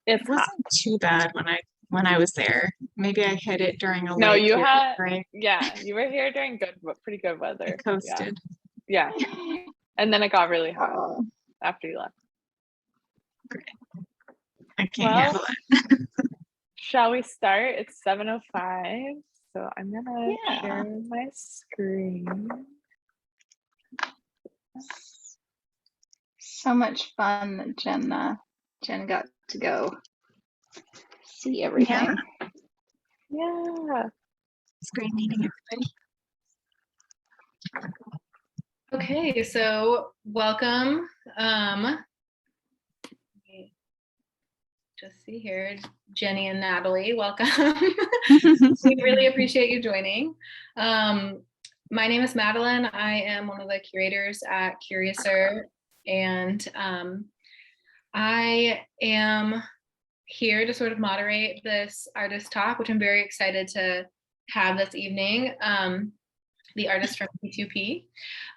It's It hot. wasn't too bad when I was there. Maybe I hit it during a No, light you period, had, right? yeah, you were here during pretty good I weather. Yeah. coasted. Yeah. And then it got really hot Oh, after you left. Great. I can't Well, handle it. shall we start? It's 7:05. So I'm gonna yeah. share my screen. So much fun that Jen got to go see everything. Yeah. It's great meeting everybody. Okay, so welcome. Just see here, Jenny and Natalie, welcome. We really appreciate you joining. My name is Madeline. I am one of the curators at Curiouser, and I am here to sort of moderate this artist talk, which I'm very excited to have this evening. The artist from P2P.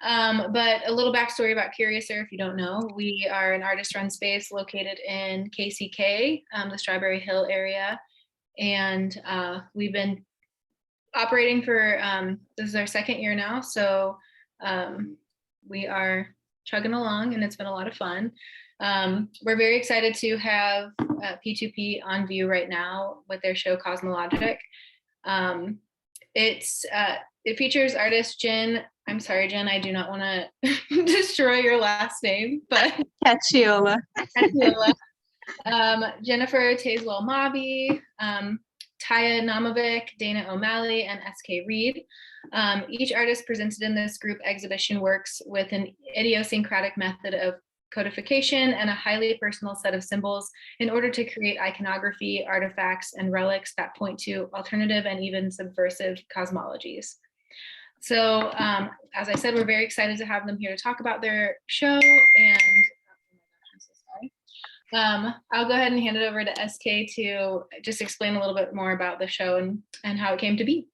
But a little backstory about Curiouser, if you don't know, we are an artist-run space located in KCK, the Strawberry Hill area. And we've been operating for, this is our second year now, so we are chugging along and it's been a lot of fun. We're very excited to have P2P on view right now with their show Cosmologic. It features artist Jen. I'm sorry, Jen, I do not want to destroy your last name, but Cacchiola. Jennifer Tazewell Mobby, Taya Namovic, Dana O'Malley, and SK Reed. Each artist presented in this group exhibition works with an idiosyncratic method of codification and a highly personal set of symbols in order to create iconography, artifacts, and relics that point to alternative and even subversive cosmologies. So as I said, we're very excited to have them here to talk about their show. And I'm so sorry. I'll go ahead and hand it over to SK to just explain a little bit more about the show and how it came to be.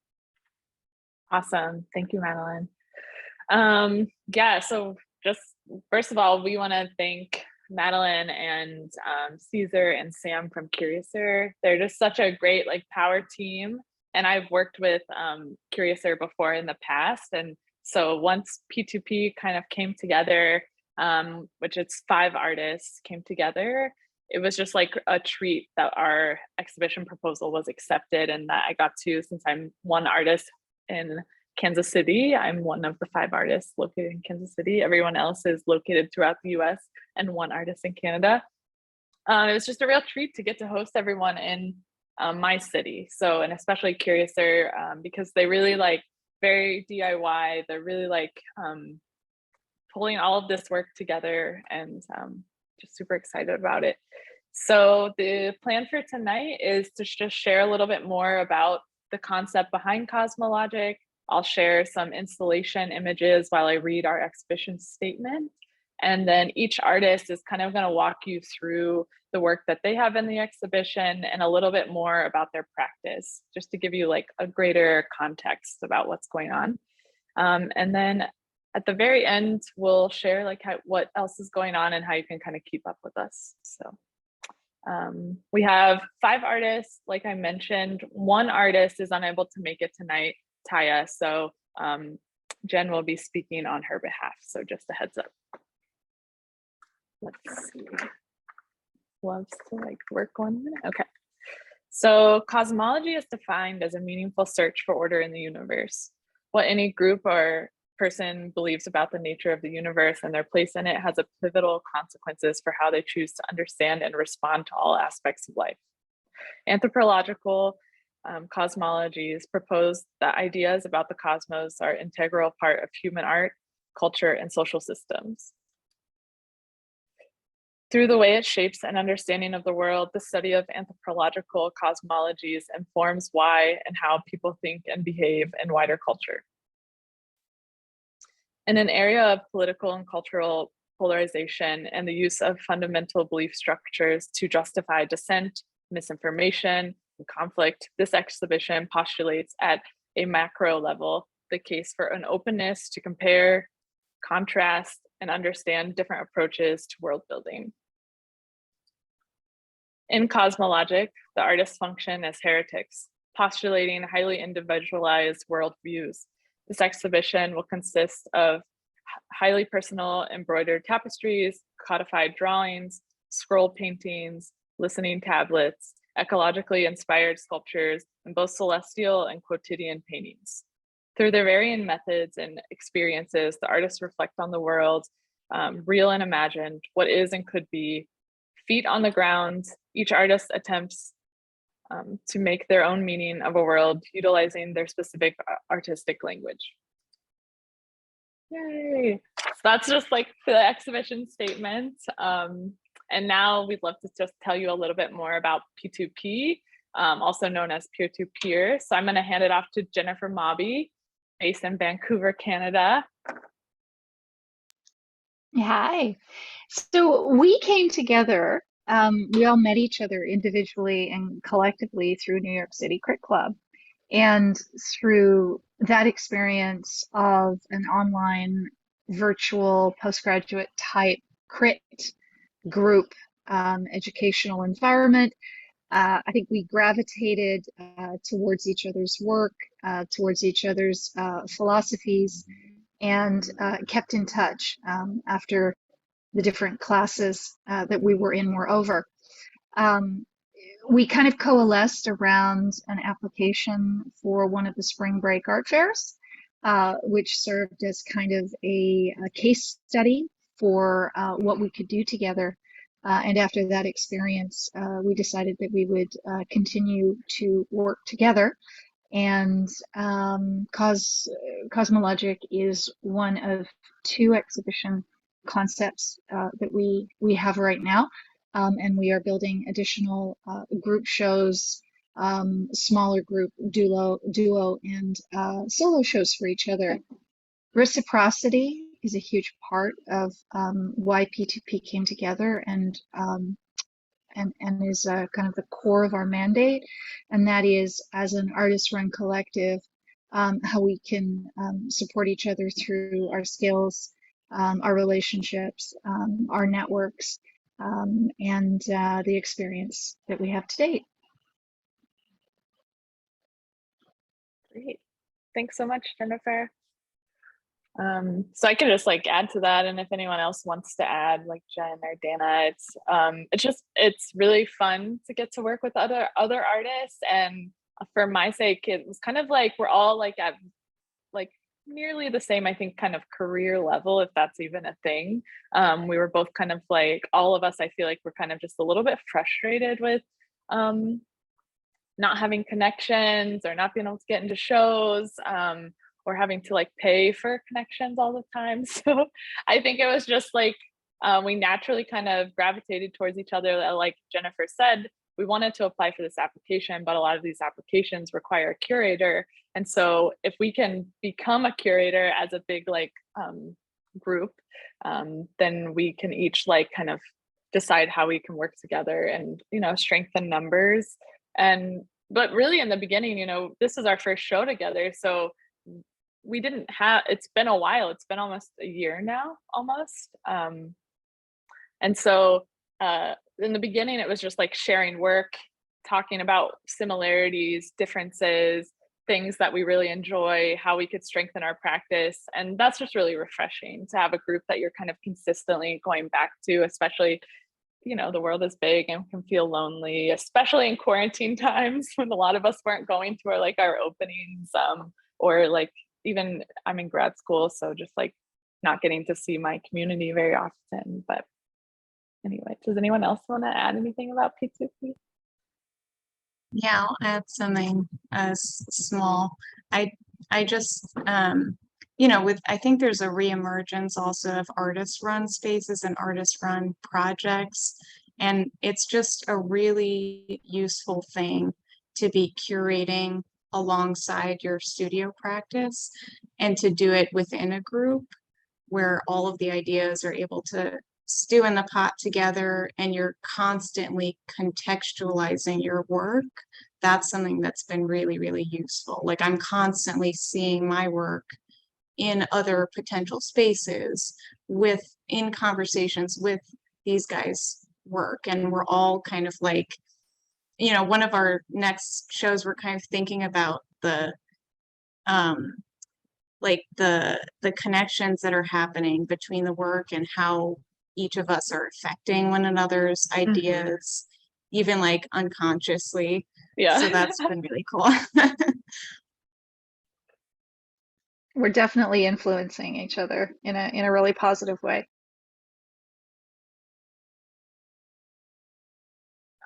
Awesome. Thank you, Madeline. Yeah, so just first of all, we want to thank Madeline and Caesar and Sam from Curiouser. They're just such a great power team. And I've worked with Curiouser before in the past. And so once P2P kind of came together, which it's 5 artists came together, it was just like a treat that our exhibition proposal was accepted and that I got to, since I'm one artist in Kansas City, I'm one of the 5 artists located in Kansas City. Everyone else is located throughout the US and one artist in Canada. It was just a real treat to get to host everyone in my city. So, and especially Curiouser, because they really very DIY. They're really pulling all of this work together, and just super excited about it. So the plan for tonight is to just share a little bit more about the concept behind Cosmologic. I'll share some installation images while I read our exhibition statement. And then each artist is kind of going to walk you through the work that they have in the exhibition and a little bit more about their practice, just to give you a greater context about what's going on. And then at the very end, we'll share what else is going on and how you can kind of keep up with us. So we have 5 artists, like I mentioned. One artist is unable to make it tonight, Taya. So Jen will be speaking on her behalf. So just a heads up. Let's see. Loves to work 1 minute. Okay. So cosmology is defined as a meaningful search for order in the universe. What any group or person believes about the nature of the universe and their place in it has a pivotal consequences for how they choose to understand and respond to all aspects of life. Anthropological cosmologies propose that ideas about the cosmos are an integral part of human art, culture, and social systems. Through the way it shapes an understanding of the world, the study of anthropological cosmologies informs why and how people think and behave in wider culture. In an area of political and cultural polarization and the use of fundamental belief structures to justify dissent, misinformation, and conflict, this exhibition postulates at a macro level the case for an openness to compare, contrast, and understand different approaches to world building. In Cosmologic, the artists function as heretics, postulating highly individualized worldviews. This exhibition will consist of highly personal embroidered tapestries, codified drawings, scroll paintings, listening tablets, ecologically inspired sculptures, and both celestial and quotidian paintings. Through their varying methods and experiences, the artists reflect on the world, real and imagined, what is and could be. Feet on the ground, each artist attempts to make their own meaning of a world utilizing their specific artistic language. Yay! So that's just like the exhibition statement. And now we'd love to just tell you a little bit more about P2P, also known as peer-to-peer. So I'm going to hand it off to Jennifer Mobby, based in Vancouver, Canada. Hi. So we came together. We all met each other individually and collectively through New York City Crit Club. And through that experience of an online virtual postgraduate type crit group educational environment, I think we gravitated towards each other's work, towards each other's philosophies, and kept in touch after the different classes that we were in were over. We kind of coalesced around an application for one of the spring break art fairs, which served as kind of a case study for what we could do together. And after that experience, we decided that we would continue to work together. And Cosmologic is one of two exhibition concepts that we have right now. And we are building additional group shows, smaller group duo and solo shows for each other. Reciprocity is a huge part of why P2P came together and is kind of the core of our mandate. And that is, as an artist-run collective, how we can support each other through our skills, our relationships, our networks, and the experience that we have to date. Great. Thanks so much, Jennifer. So I can just like add to that, and if anyone else wants to add, like Jen or Dana, it's really fun to get to work with other artists. And for my sake, it was kind of like we're all like at like nearly the same, I think, kind of career level, if that's even a thing. We were both kind of like, all of us, I feel like we're kind of just a little bit frustrated with not having connections or not being able to get into shows, or having to like pay for connections all the time. So I think it was just like we naturally kind of gravitated towards each other. Like Jennifer said, we wanted to apply for this application, but a lot of these applications require a curator. And so if we can become a curator as a big like group, then we can each like kind of decide how we can work together and, you know, strengthen numbers. But really in the beginning, you know, this is our first show together. So we didn't have, it's been a while, it's been almost a year now, almost. And so in the beginning, it was just like sharing work, talking about similarities, differences, things that we really enjoy, how we could strengthen our practice. And that's just really refreshing to have a group that you're kind of consistently going back to, especially, you know, the world is big and can feel lonely, especially in quarantine times when a lot of us weren't going to our openings, or like, even I'm in grad school, so just like not getting to see my community very often. But anyway, does anyone else want to add anything about P2P? Yeah, I'll add something small. I just you know, I think there's a reemergence also of artist-run spaces and artist-run projects, and it's just a really useful thing to be curating alongside your studio practice, and to do it within a group where all of the ideas are able to stew in the pot together and you're constantly contextualizing your work. That's something that's been really, really useful. Like, I'm constantly seeing my work in other potential spaces in conversations with these guys' work, and we're all kind of like you know, one of our next shows, we're kind of thinking about the like the connections that are happening between the work and how each of us are affecting one another's ideas, even like unconsciously. Yeah. So that's been really cool. We're definitely influencing each other in a really positive way.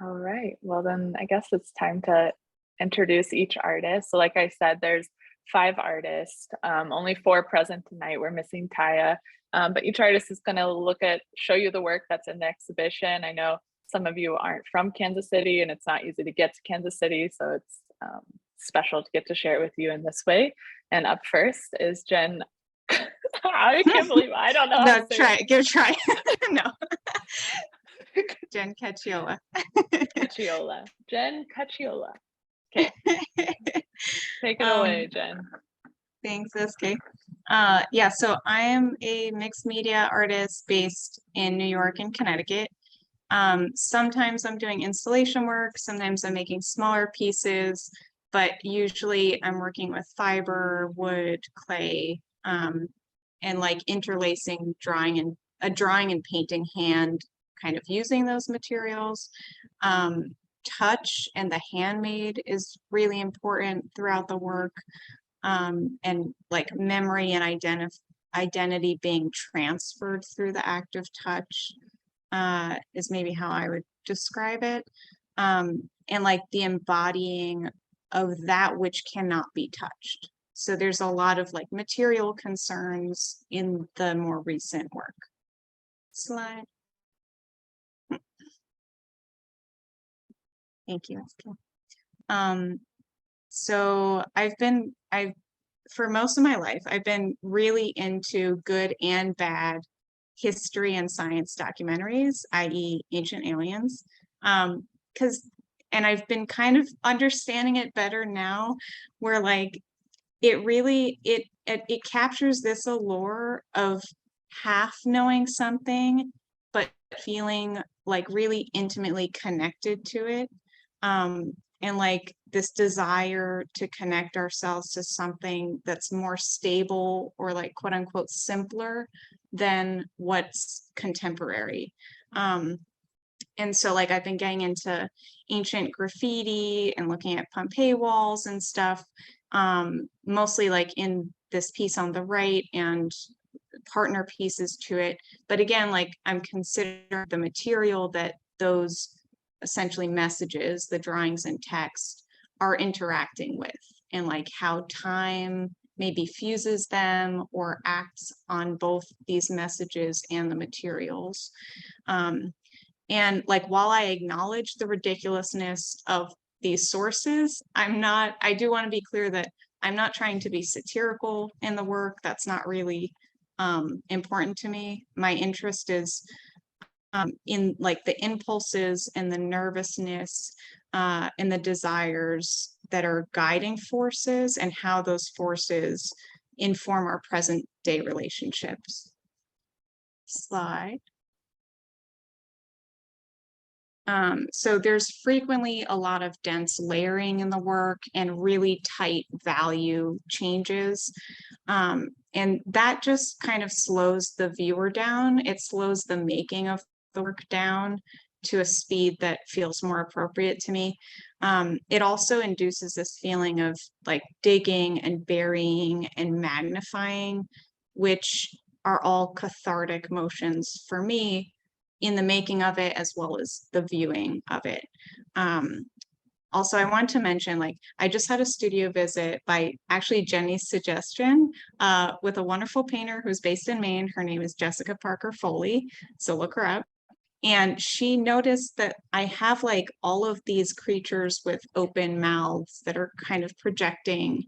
All right. Well, then I guess it's time to introduce each artist. So like I said, there's 5 artists, only 4 present tonight. We're missing Taya. But each artist is going to show you the work that's in the exhibition. I know some of you aren't from Kansas City and it's not easy to get to Kansas City. So it's special to get to share it with you in this way. And up first is Jen. I can't believe I don't know. No, try it. Give it a try. No. Jen Cacciola. Cacciola. Jen Cacciola. Okay. Take it away, Jen. Thanks, SK. Yeah, so I am a mixed media artist based in New York and Connecticut. Sometimes I'm doing installation work, sometimes I'm making smaller pieces, but usually I'm working with fiber, wood, clay, and like interlacing drawing and painting hand, kind of using those materials. Touch and the handmade is really important throughout the work. And like memory and identity being transferred through the act of touch is maybe how I would describe it. And like the embodying of that which cannot be touched. So there's a lot of like material concerns in the more recent work. Slide. Thank you. So for most of my life, I've been really into good and bad history and science documentaries, i.e. Ancient Aliens. And I've been kind of understanding it better now, where like it really, it captures this allure of half knowing something, but feeling like really intimately connected to it. And like this desire to connect ourselves to something that's more stable or like quote unquote simpler than what's contemporary. And so like I've been getting into ancient graffiti and looking at Pompeii walls and stuff, mostly like in this piece on the right and partner pieces to it. But again, like I'm considering the material that those essentially messages, the drawings and text, are interacting with, and like how time maybe fuses them or acts on both these messages and the materials. And like while I acknowledge the ridiculousness of these sources, I do want to be clear that I'm not trying to be satirical in the work. That's not really important to me. My interest is in like the impulses and the nervousness and the desires that are guiding forces and how those forces inform our present day relationships. Slide. So there's frequently a lot of dense layering in the work and really tight value changes. And that just kind of slows the viewer down. It slows the making of the work down to a speed that feels more appropriate to me. It also induces this feeling of like digging and burying and magnifying, which are all cathartic motions for me in the making of it as well as the viewing of it. Also, I want to mention, like, I just had a studio visit by actually Jenny's suggestion with a wonderful painter who's based in Maine. Her name is Jessica Parker Foley, so look her up. And she noticed that I have like all of these creatures with open mouths that are kind of projecting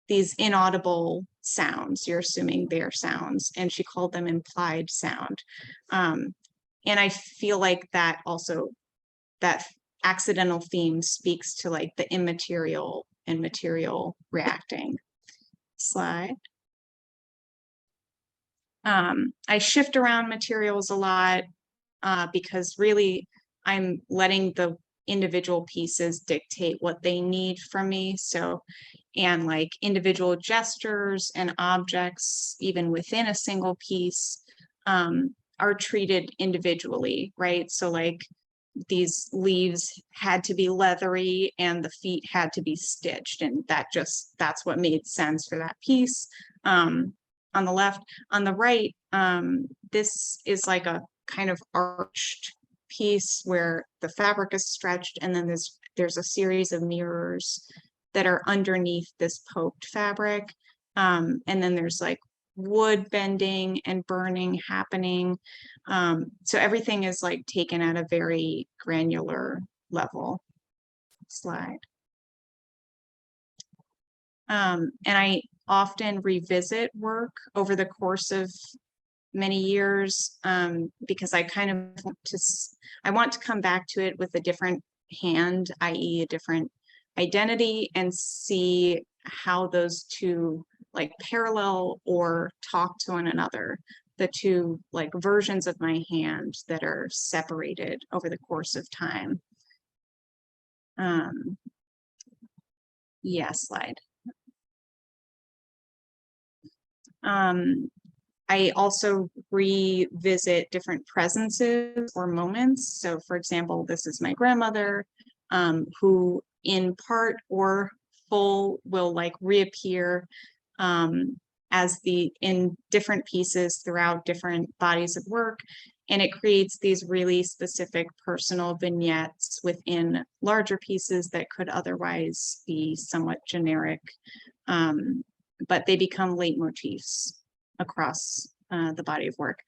these inaudible sounds. You're assuming they're sounds, and she called them implied sound. And I feel like that also, that accidental theme speaks to like the immaterial and material reacting. Slide. I shift around materials a lot because really I'm letting the individual pieces dictate what they need from me. So, and like individual gestures and objects, even within a single piece, are treated individually, right? So like these leaves had to be leathery and the feet had to be stitched, and that's what made sense for that piece. On the left, on the right, this is like a kind of arched piece where the fabric is stretched, and then there's a series of mirrors that are underneath this poked fabric. And then there's like wood bending and burning happening. So everything is like taken at a very granular level. Slide. And I often revisit work over the course of many years, because I kind of want to come back to it with a different hand, i.e. a different identity, and see how those two like parallel or talk to one another, the two like versions of my hand that are separated over the course of time. Yeah, slide. I also revisit different presences or moments. So for example, this is my grandmother, who in part or full will like reappear in different pieces throughout different bodies of work. And it creates these really specific personal vignettes within larger pieces that could otherwise be somewhat generic, but they become leitmotifs across the body of work.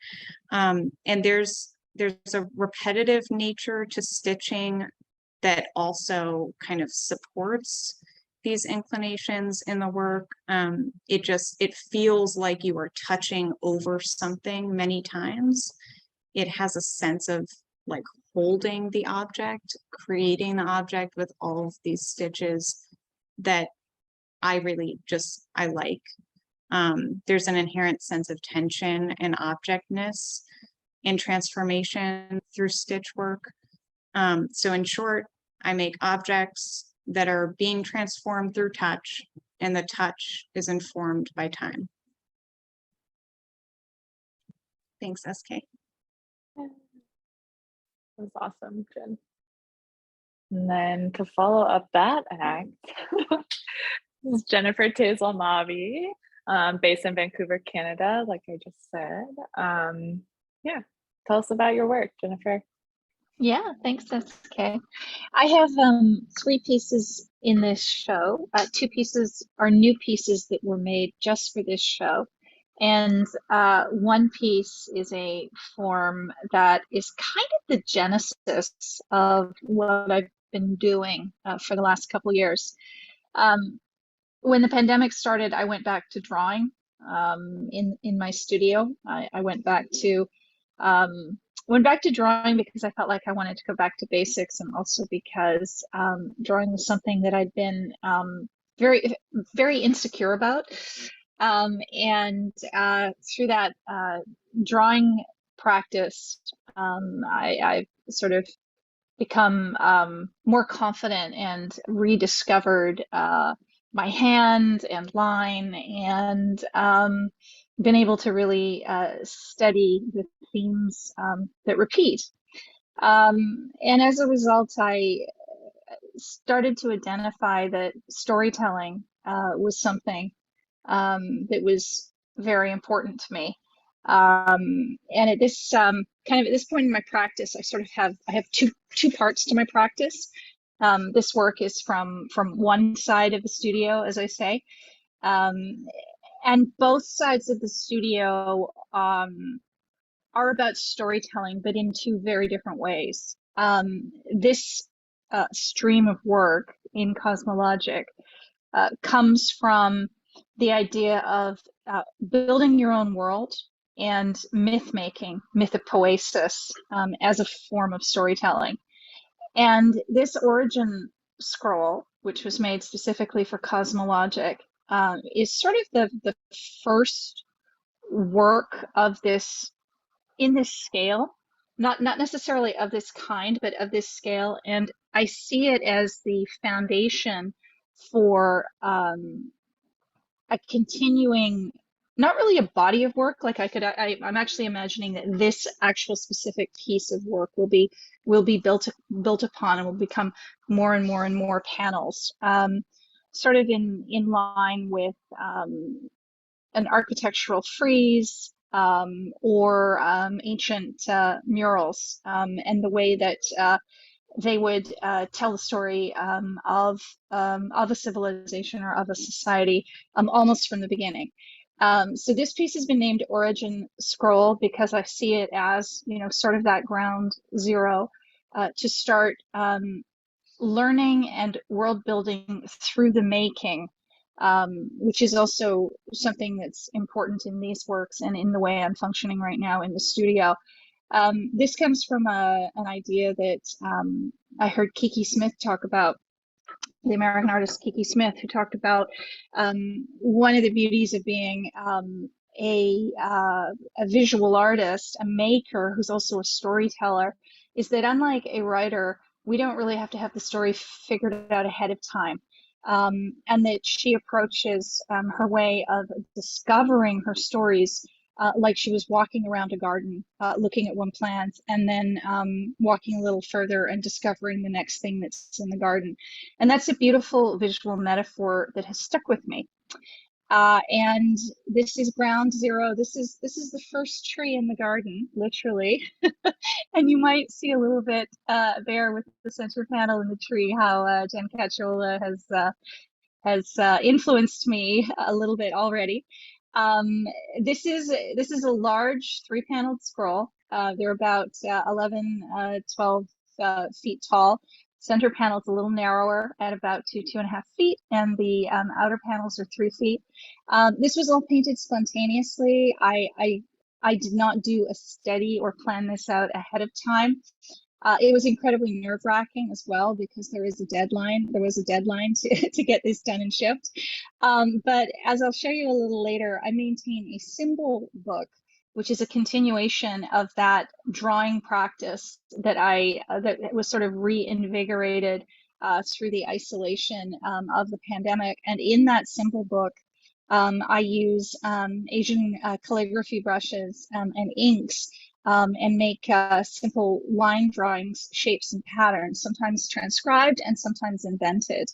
And there's a repetitive nature to stitching that also kind of supports these inclinations in the work. It feels like you are touching over something many times. It has a sense of like holding the object, creating the object with all of these stitches that I like. There's an inherent sense of tension and objectness and transformation through stitch work. So in short, I make objects that are being transformed through touch, and the touch is informed by time. Thanks, SK. That was awesome, Jen. And then to follow up that act, this is Jennifer Tazel-Mavi, based in Vancouver, Canada, like I just said. Yeah, tell us about your work, Jennifer. Yeah, thanks, SK. I have 3 pieces in this show. 2 pieces are new pieces that were made just for this show. And 1 piece is a form that is kind of the genesis of what I've been doing for the last couple years. When the pandemic started, I went back to drawing in my studio. I went back to drawing because I felt like I wanted to go back to basics, and also because drawing was something that I'd been very, very insecure about. And through that drawing practice, I've sort of become more confident and rediscovered my hand and line, and been able to really study the themes that repeat. And as a result, I started to identify that storytelling was something that was very important to me. And at this kind of at this point in my practice, I have two parts to my practice. This work is from one side of the studio, as I say, and both sides of the studio are about storytelling, but in 2 very different ways. This stream of work in Cosmologic comes from the idea of building your own world and myth-making, mythopoesis, as a form of storytelling. And this origin scroll, which was made specifically for Cosmologic, is sort of the first work of this in this scale not necessarily of this kind, but of this scale. And I see it as the foundation for a continuing, not really a body of work. Like I'm actually imagining that this actual specific piece of work will be built upon and will become more and more and more panels, sort of in line with an architectural frieze, or ancient murals, and the way that they would tell the story of a civilization or of a society, almost from the beginning. So this piece has been named Origin Scroll because I see it as, you know, sort of that ground zero to start learning and world building through the making, which is also something that's important in these works and in the way I'm functioning right now in the studio. This comes from an idea that I heard Kiki Smith talk about, the American artist Kiki Smith, who talked about one of the beauties of being a visual artist, a maker who's also a storyteller, is that unlike a writer, we don't really have to have the story figured out ahead of time. And that she approaches her way of discovering her stories like she was walking around a garden, looking at one plant, and then walking a little further and discovering the next thing that's in the garden. And that's a beautiful visual metaphor that has stuck with me. And this is ground zero. This is the first tree in the garden, literally. And you might see a little bit there with the center panel in the tree, how Jen Cacciola has influenced me a little bit already. This is a large 3-paneled scroll. They're about 11, 12 feet tall. Center panel is a little narrower at about 2.5 feet, and the outer panels are 3 feet. This was all painted spontaneously. I did not do a study or plan this out ahead of time. It was incredibly nerve-wracking as well because there was a deadline to get this done and shipped. But as I'll show you a little later, I maintain a symbol book, which is a continuation of that drawing practice that that was sort of reinvigorated through the isolation of the pandemic. And in that symbol book, I use Asian calligraphy brushes and inks, and make simple line drawings, shapes, and patterns, sometimes transcribed and sometimes invented.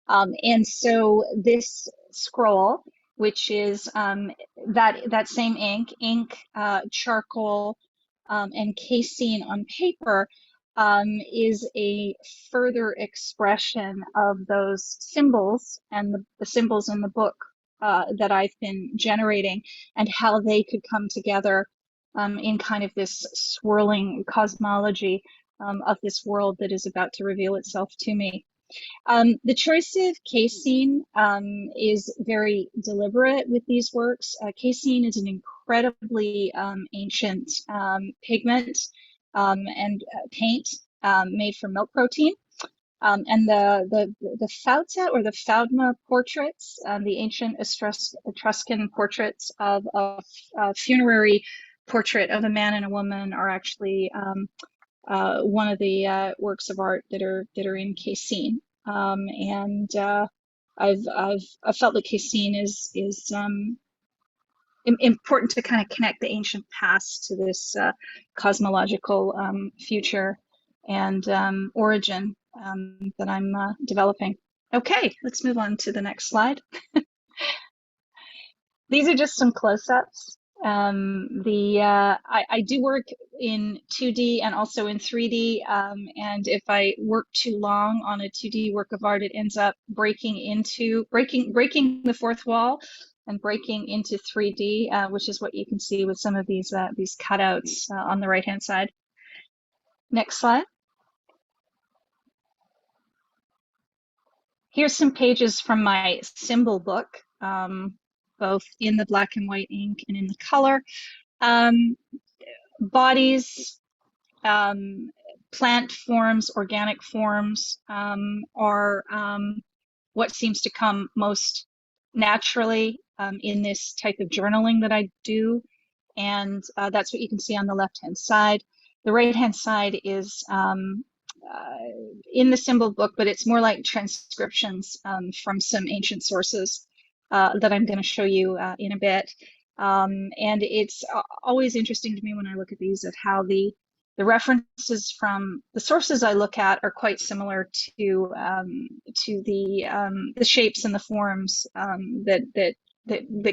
And so this scroll, which is that same ink, charcoal, and casein on paper, is a further expression of those symbols and the symbols in the book that I've been generating, and how they could come together in kind of this swirling cosmology of this world that is about to reveal itself to me. The choice of casein is very deliberate with these works. Casein is an incredibly ancient pigment and paint made from milk protein. And the Fauta or the Faudma portraits, the ancient Etruscan portraits of a funerary portrait of a man and a woman, are actually one of the works of art that are in casein. And I've felt that casein is important to kind of connect the ancient past to this cosmological future and origin that I'm developing. Okay, let's move on to the next slide. These are just some close-ups. I do work in 2D and also in 3D, and if I work too long on a 2D work of art, it ends up breaking the fourth wall and breaking into 3D, which is what you can see with some of these cutouts on the right-hand side. Next slide. Here's some pages from my symbol book, both in the black and white ink and in the color. Bodies, plant forms, organic forms are what seems to come most naturally in this type of journaling that I do. And that's what you can see on the left-hand side. the right-hand side is in the symbol book, but it's more like transcriptions from some ancient sources that I'm going to show you in a bit. And it's always interesting to me when I look at these of how the references from the sources I look at are quite similar to the shapes and the forms that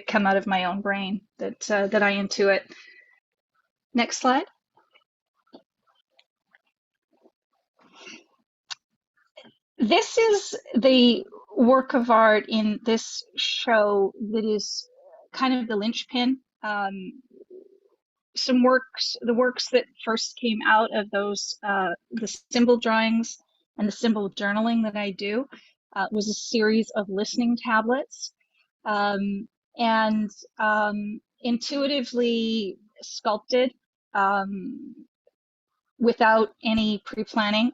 come out of my own brain that I intuit. Next slide. This is the work of art in this show that is kind of the linchpin. Some works, the works that first came out of those, the symbol drawings and the symbol journaling that I do, was a series of listening tablets, and intuitively sculpted without any pre-planning.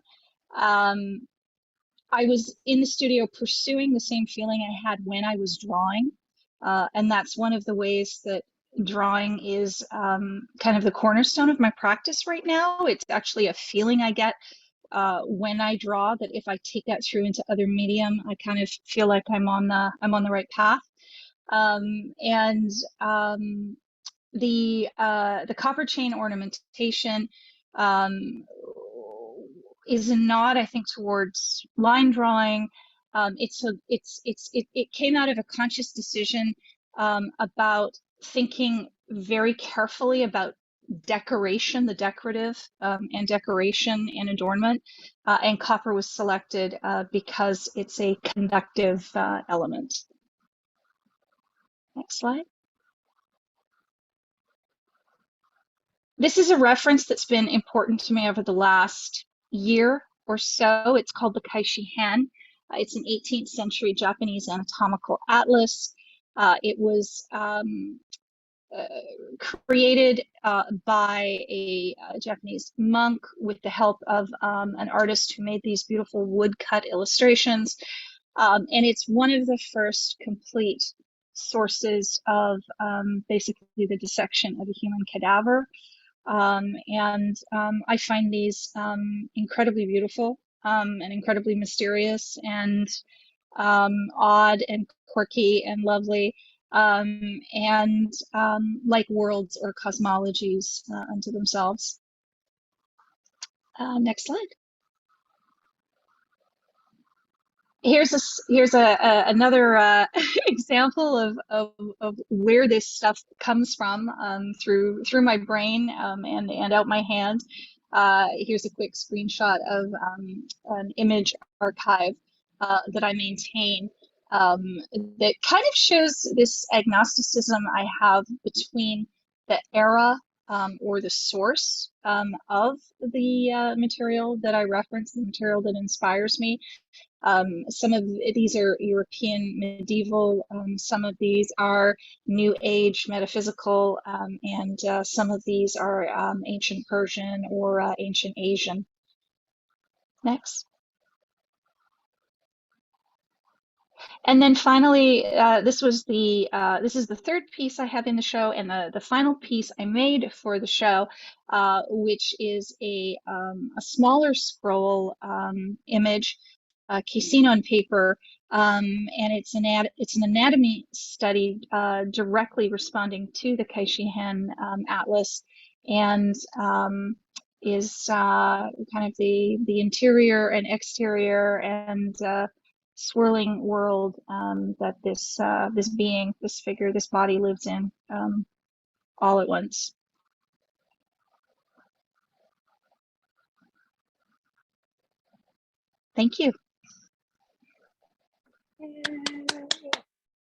I was in the studio pursuing the same feeling I had when I was drawing. And that's one of the ways that drawing is kind of the cornerstone of my practice right now. It's actually a feeling I get when I draw that if I take that through into other medium, I kind of feel like I'm on the right path. The copper chain ornamentation is a nod, I think, towards line drawing. It came out of a conscious decision about thinking very carefully about decoration, the decorative, and decoration and adornment. And copper was selected because it's a conductive element. Next slide. This is a reference that's been important to me over the last year or so. It's called the Kaishi Han. It's an 18th century Japanese anatomical atlas. It was created by a Japanese monk with the help of an artist who made these beautiful woodcut illustrations. And it's one of the first complete sources of basically the dissection of a human cadaver. I find these incredibly beautiful and incredibly mysterious and odd and quirky and lovely, like worlds or cosmologies unto themselves. Next slide. Here's another example of where this stuff comes from through my brain and out my hand. Here's a quick screenshot of an image archive that I maintain that kind of shows this agnosticism I have between the era or the source of the material that I reference, the material that inspires me. Some of these are European medieval, some of these are New Age metaphysical, and some of these are ancient Persian or ancient Asian. Next. And then finally, this is the third piece I have in the show, and the final piece I made for the show, which is a smaller scroll image, casein on paper, and it's an anatomy study directly responding to the Kaishi Han Atlas, and is kind of the interior and exterior and swirling world that this being, this figure, this body lives in all at once. Thank you.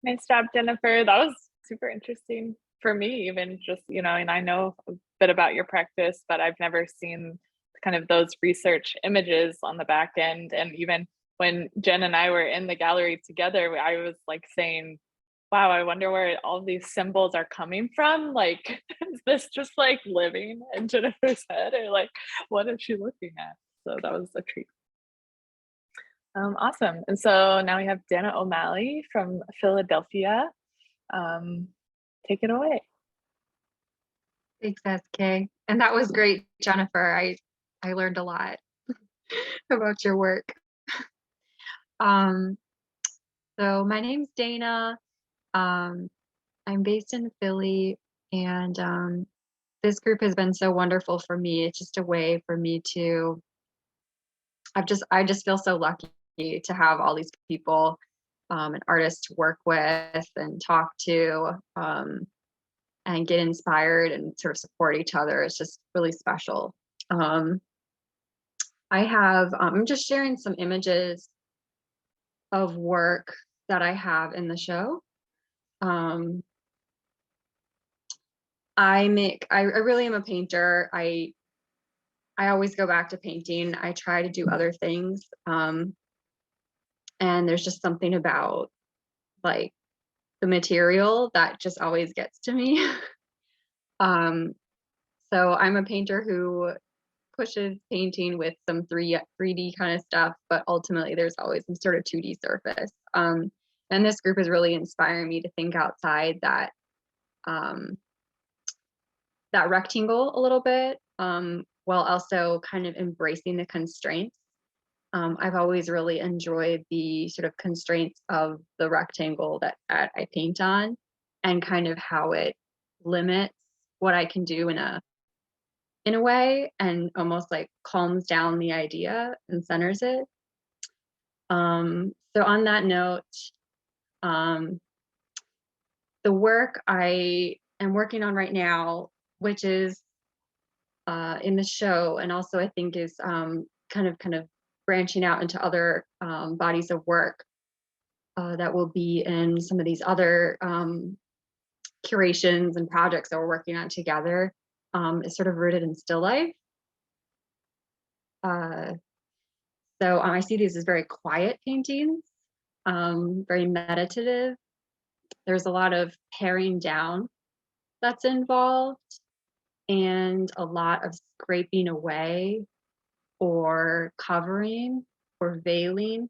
Nice job, Jennifer. That was super interesting for me, even just, and I know a bit about your practice, but I've never seen kind of those research images on the back end. And even when Jen and I were in the gallery together, I was like saying, wow, I wonder where all these symbols are coming from. Like, is this just like living in Jennifer's head, or like, what is she looking at? So that was a treat. Awesome. And so now we have Dana O'Malley from Philadelphia. Take it away. Thanks, SK. And that was great, Jennifer. I learned a lot about your work. Um, so my name's Dana. I'm based in Philly, and this group has been so wonderful for me. It's just a way for me to, I just feel so lucky to have all these people and artists to work with and talk to, and get inspired and sort of support each other. It's just really special. I'm just sharing some images of work that I have in the show. I really am a painter. I always go back to painting. I try to do other things. And there's just something about like the material that just always gets to me. So I'm a painter who pushes painting with some 3D kind of stuff, but ultimately there's always some sort of 2D surface. And this group is really inspiring me to think outside that that rectangle a little bit, while also kind of embracing the constraints. I've always really enjoyed the sort of constraints of the rectangle that I paint on, and kind of how it limits what I can do in a way, and almost like calms down the idea and centers it. So on that note, the work I am working on right now, which is in the show, and also I think is kind of branching out into other bodies of work that will be in some of these other curations and projects that we're working on together, is sort of rooted in still life. So I see these as very quiet paintings, very meditative. There's a lot of paring down that's involved, and a lot of scraping away or covering or veiling.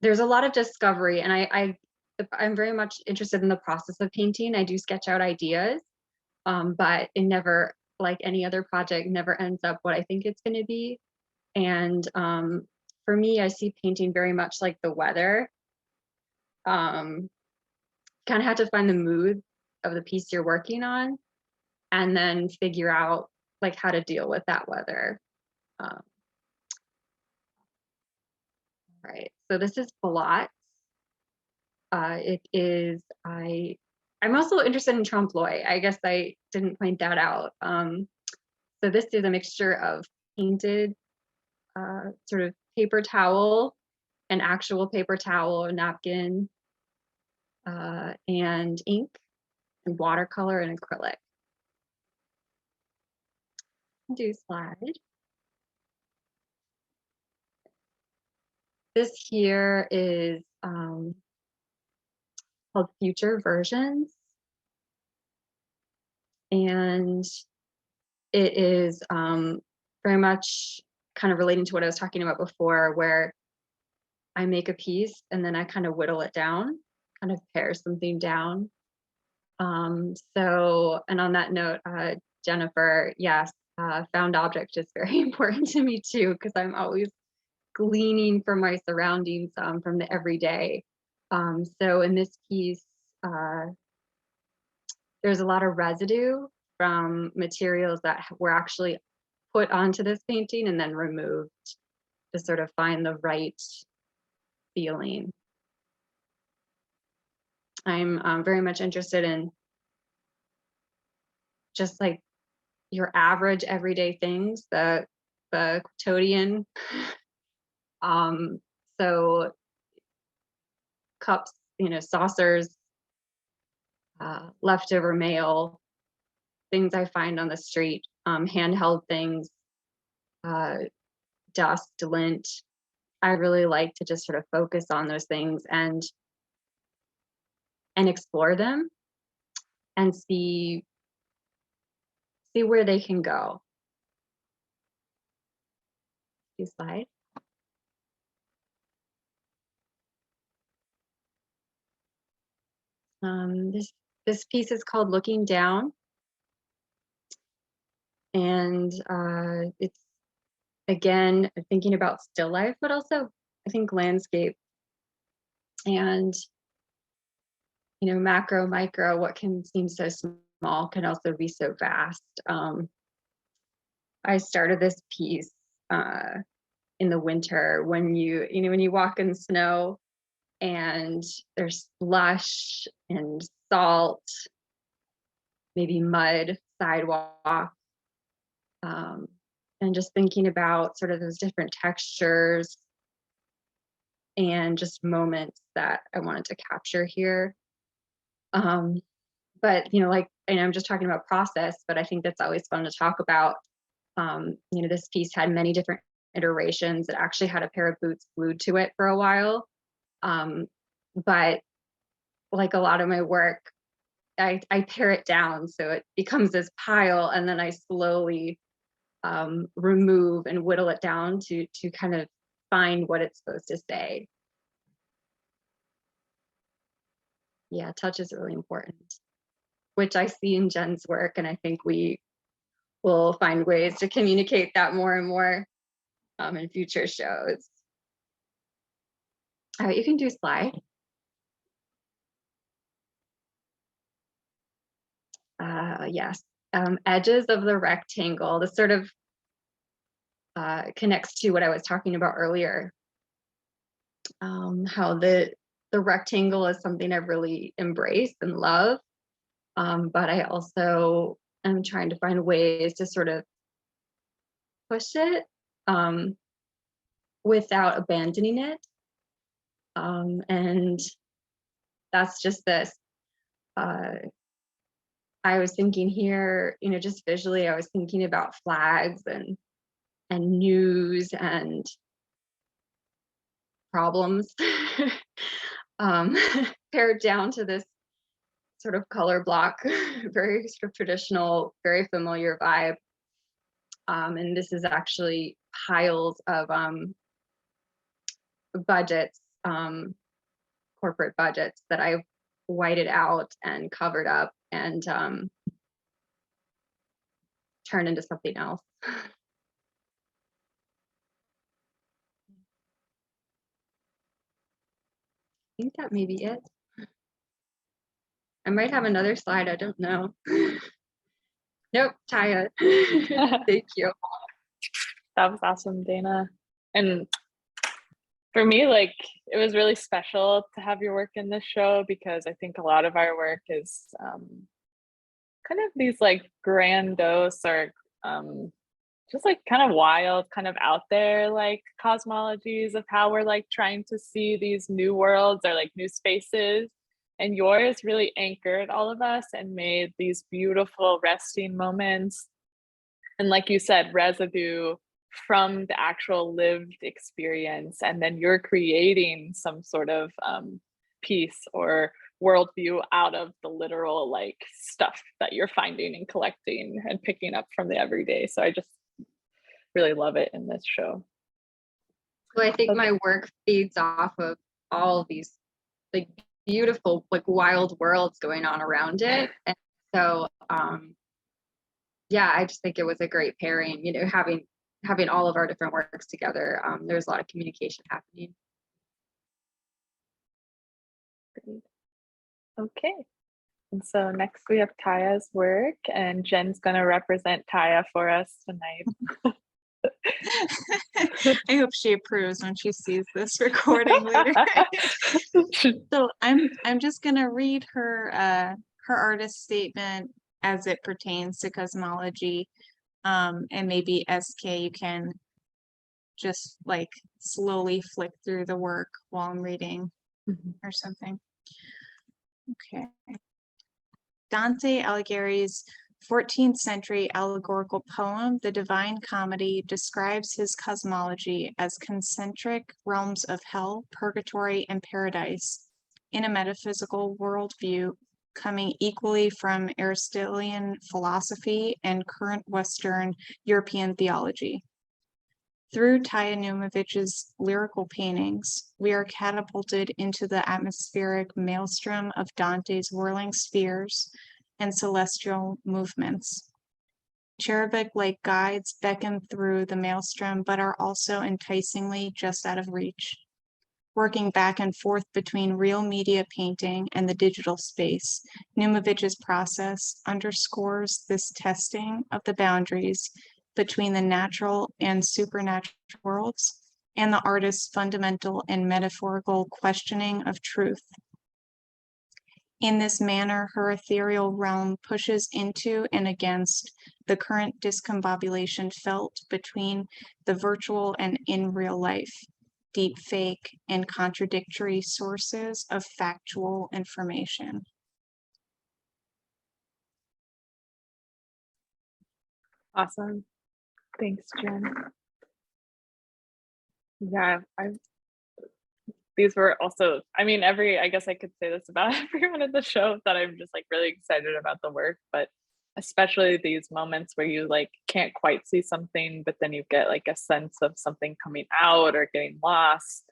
There's a lot of discovery, and I'm very much interested in the process of painting. I do sketch out ideas, but it never, like any other project, never ends up what I think it's going to be. And for me, I see painting very much like the weather. Kind of have to find the mood of the piece you're working on, and then figure out like how to deal with that weather. Right. So this is Blot. It is, I'm also interested in trompe l'oeil. I guess I didn't point that out. So this is a mixture of painted sort of paper towel, an actual paper towel, a napkin, and ink and watercolor and acrylic. Do slide. This here is called Future Versions. And it is very much kind of relating to what I was talking about before, where I make a piece and then I kind of whittle it down, kind of pare something down. So, and on that note, Jennifer, yes, found object is very important to me too, because I'm always gleaning from my surroundings, from the everyday. So in this piece, there's a lot of residue from materials that were actually put onto this painting and then removed to sort of find the right feeling. I'm very much interested in just like your average everyday things, the quotidian. So cups, saucers, leftover mail, things I find on the street, handheld things, dust, lint. I really like to just sort of focus on those things and explore them and see where they can go. Next slide. This piece is called Looking Down. And it's, again, thinking about still life, but also I think landscape and, you know, macro, micro, what can seem so small can also be so vast. I started this piece in the winter when when you walk in snow and there's slush and salt, maybe mud, sidewalk, and just thinking about sort of those different textures and just moments that I wanted to capture here. But, you know, like, and I'm just talking about process, but I think that's always fun to talk about. You know, this piece had many different iterations. It actually had a pair of boots glued to it for a while. But like a lot of my work, I pare it down so it becomes this pile, and then I slowly remove and whittle it down to kind of find what it's supposed to say. Yeah, touch is really important, which I see in Jen's work, and I think we will find ways to communicate that more and more in future shows. All right, you can do slide. Yes, edges of the rectangle. This sort of connects to what I was talking about earlier. How the rectangle is something I've really embraced and love, but I also am trying to find ways to sort of push it without abandoning it. And that's just this. I was thinking here, you know, just visually, I was thinking about flags and news and problems pared down to this sort of color block, very sort of traditional, very familiar vibe. And this is actually piles of budgets, corporate budgets that I've whited out and covered up and turned into something else. I think that may be it. I might have another slide, I don't know. Nope, Taya. Thank you. That was awesome, Dana. And for me, like, it was really special to have your work in this show because I think a lot of our work is kind of these like grandiose or just like kind of wild, kind of out there like cosmologies of how we're like trying to see these new worlds or like new spaces. And yours really anchored all of us and made these beautiful resting moments. And like you said, residue from the actual lived experience. And then you're creating some sort of piece or worldview out of the literal like stuff that you're finding and collecting and picking up from the everyday. So I just really love it in this show. Well, I think my work feeds off of all these like beautiful, like wild worlds going on around it. And so yeah, I just think it was a great pairing, you know, having all of our different works together. There's a lot of communication happening. Great. Okay. And so next we have Taya's work, and Jen's going to represent Taya for us tonight. I hope she approves when she sees this recording later. So I'm just gonna read her artist statement as it pertains to cosmology. And maybe SK, you can just like slowly flick through the work while I'm reading or something. Okay. Dante Alighieri's 14th century allegorical poem, The Divine Comedy, describes his cosmology as concentric realms of hell, purgatory, and paradise in a metaphysical worldview coming equally from Aristotelian philosophy and current Western European theology. Through Taya Numovich's lyrical paintings, we are catapulted into the atmospheric maelstrom of Dante's whirling spheres and celestial movements. Cherubic-like guides beckon through the maelstrom, but are also enticingly just out of reach. Working back and forth between real media painting and the digital space, Numovich's process underscores this testing of the boundaries between the natural and supernatural worlds and the artist's fundamental and metaphorical questioning of truth. In this manner, her ethereal realm pushes into and against the current discombobulation felt between the virtual and in real life, deep fake and contradictory sources of factual information. Awesome. Thanks, Jen. Yeah, these were also, I mean, I guess I could say this about everyone at the show, that I'm just like really excited about the work, but especially these moments where you like can't quite see something, but then you get like a sense of something coming out or getting lost.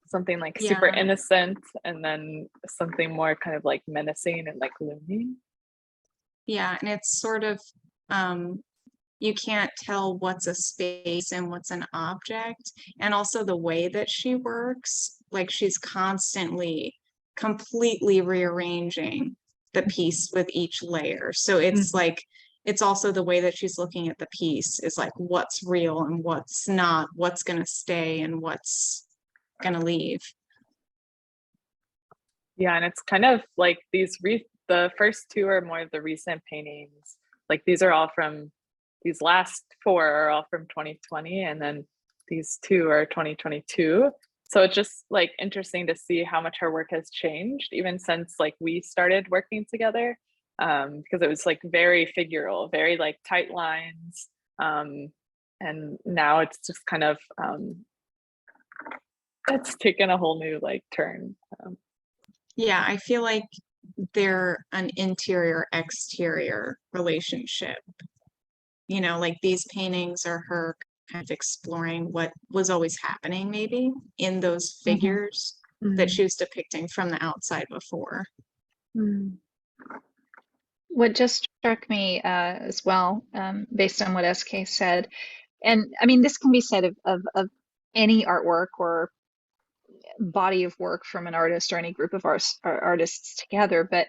Something like super Yeah. innocent, and then something more kind of like menacing and like looming. Yeah, and it's sort of, you can't tell what's a space and what's an object. And also the way that she works, like she's constantly completely rearranging the piece with each layer. So it's like, it's also the way that she's looking at the piece is like what's real and what's not, what's gonna stay and what's gonna leave. Yeah, and it's kind of like the first two are more of the recent paintings. Like these last four are all from 2020, and then these two are 2022. So it's just like interesting to see how much her work has changed, even since like we started working together, because it was like very figural, very like tight lines. And now it's just kind of, it's taken a whole new like turn. Yeah, I feel like they're an interior exterior relationship. You know, like these paintings are her kind of exploring what was always happening maybe in those figures that she was depicting from the outside before. What just struck me as well, based on what SK said, and I mean, this can be said of any artwork or body of work from an artist or any group of artists together, but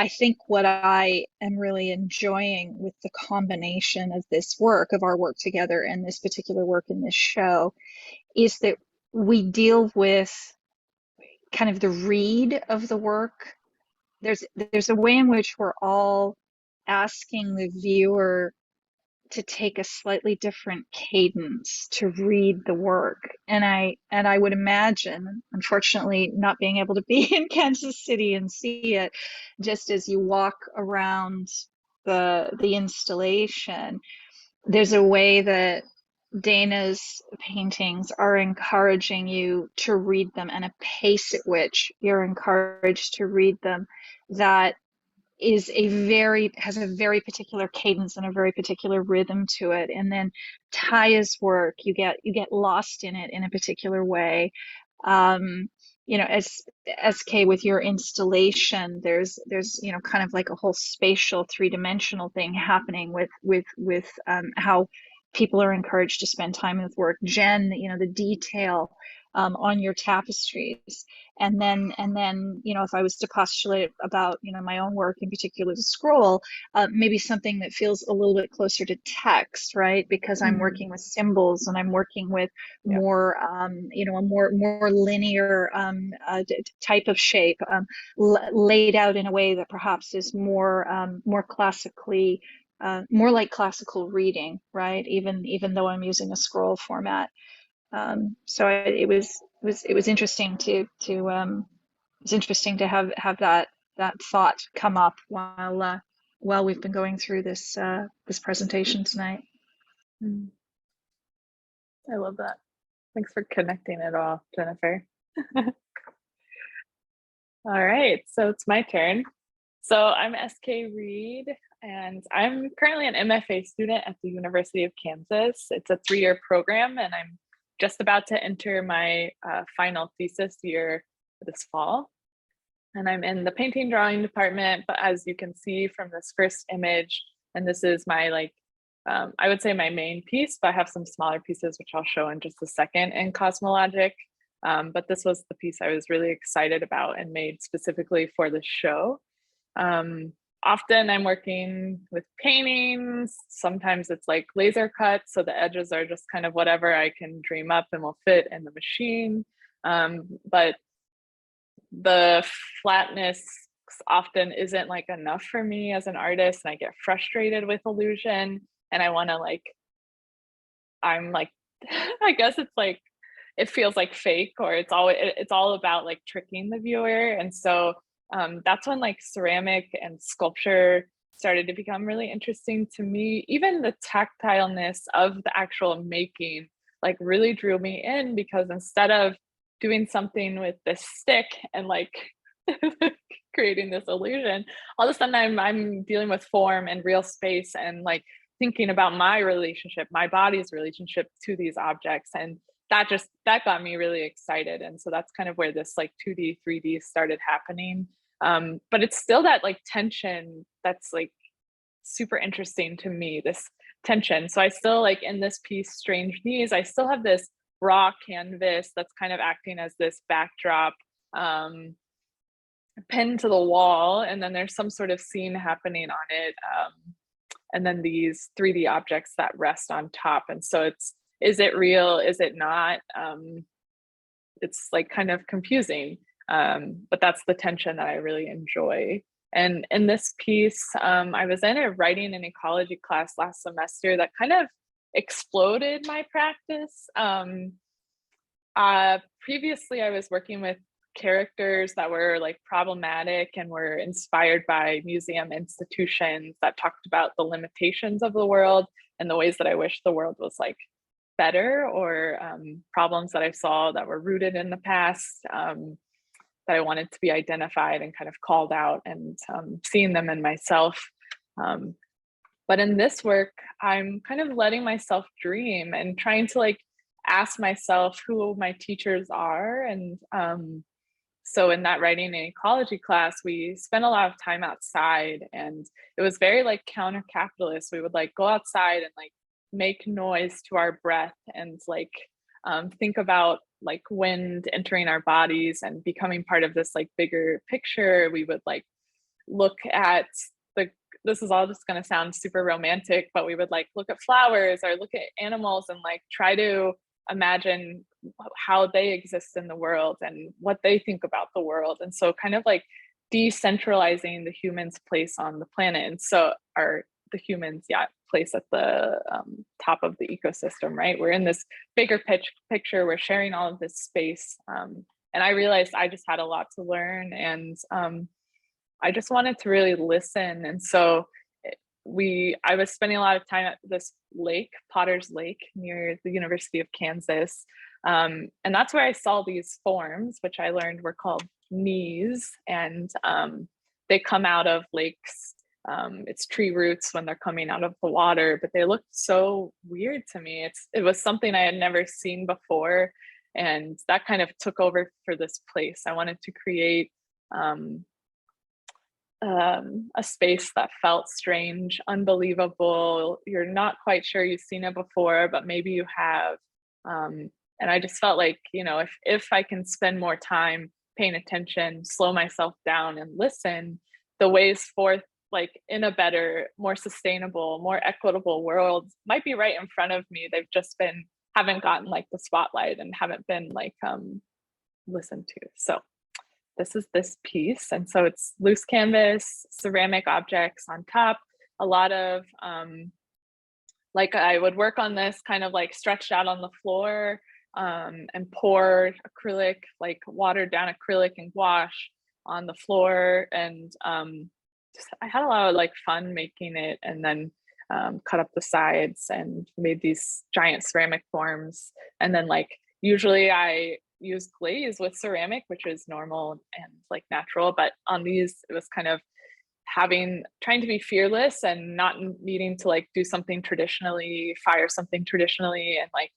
I think what I am really enjoying with the combination of this work, of our work together and this particular work in this show, is that we deal with kind of the read of the work. There's a way in which we're all asking the viewer to take a slightly different cadence to read the work. And I would imagine, unfortunately, not being able to be in Kansas City and see it, just as you walk around the installation, there's a way that Dana's paintings are encouraging you to read them, and a pace at which you're encouraged to read them that has a very particular cadence and a very particular rhythm to it. And then Taya's work, you get lost in it in a particular way. As SK, with your installation, there's kind of like a whole spatial three-dimensional thing happening with how people are encouraged to spend time with work. Jen, the detail on your tapestries. And then, if I was to postulate about, my own work, in particular the scroll, maybe something that feels a little bit closer to text, right? Because I'm working with symbols and I'm working with more, a more linear type of shape, laid out in a way that perhaps is more classically, more like classical reading, right? Even though I'm using a scroll format. So it was interesting to have that thought come up while we've been going through this presentation tonight. I love that. Thanks for connecting it all, Jennifer. All right, so it's my turn. So I'm SK Reed, and I'm currently an MFA student at the University of Kansas. It's a 3-year program, and I'm just about to enter my final thesis year this fall. And I'm in the painting drawing department, but as you can see from this first image, and this is my I would say my main piece, but I have some smaller pieces, which I'll show in just a second in Cosmologic. But this was the piece I was really excited about and made specifically for the show. Often I'm working with paintings. Sometimes it's like laser cuts, so the edges are just kind of whatever I can dream up and will fit in the machine. But the flatness often isn't like enough for me as an artist, and I get frustrated with illusion, and I want to I'm like I guess it's like it feels like fake, or it's all about like tricking the viewer. And so that's when like ceramic and sculpture started to become really interesting to me. Even the tactileness of the actual making like really drew me in, because instead of doing something with this stick and like creating this illusion, all of a sudden I'm dealing with form and real space, and like thinking about my relationship, my body's relationship to these objects. And that got me really excited. And so that's kind of where this like 2D 3D started happening. But it's still that like tension that's like super interesting to me, this tension. So I still like in this piece Strange Knees, I still have this raw canvas that's kind of acting as this backdrop, pinned to the wall, and then there's some sort of scene happening on it, and then these 3D objects that rest on top. And so is it real, is it not? It's like kind of confusing, but that's the tension that I really enjoy. And in this piece, I was in a writing and ecology class last semester that kind of exploded my practice. Previously, I was working with characters that were like problematic and were inspired by museum institutions that talked about the limitations of the world and the ways that I wish the world was like better, or problems that I saw that were rooted in the past, that I wanted to be identified and kind of called out, and seeing them in myself. But in this work, I'm kind of letting myself dream and trying to like ask myself who my teachers are. And so in that writing and ecology class, we spent a lot of time outside, and it was very like counter-capitalist. We would like go outside and like make noise to our breath, and like think about like wind entering our bodies and becoming part of this like bigger picture. We would like look at this is all just going to sound super romantic, but we would like look at flowers or look at animals and like try to imagine how they exist in the world and what they think about the world. And so kind of like decentralizing the humans' place on the planet. And so the humans place at the top of the ecosystem, right? We're in this bigger picture, we're sharing all of this space. And I realized I just had a lot to learn, and I just wanted to really listen. And so I was spending a lot of time at this lake, Potter's Lake, near the University of Kansas. And that's where I saw these forms, which I learned were called knees. And they come out of lakes. It's tree roots when they're coming out of the water, but they looked so weird to me. It was something I had never seen before. And that kind of took over for this place. I wanted to create a space that felt strange, unbelievable. You're not quite sure you've seen it before, but maybe you have. And I just felt like, if I can spend more time paying attention, slow myself down and listen, the ways forth, like in a better, more sustainable, more equitable world might be right in front of me. They've just haven't gotten like the spotlight and haven't been like listened to. So this is this piece. And so it's loose canvas, ceramic objects on top, a lot of, like I would work on this kind of like stretched out on the floor, and pour acrylic, like watered down acrylic and gouache on the floor. And I had a lot of like fun making it, and then cut up the sides and made these giant ceramic forms. And then like, usually I use glaze with ceramic, which is normal and like natural, but on these, it was kind of trying to be fearless and not needing to like do something traditionally, fire something traditionally, and like,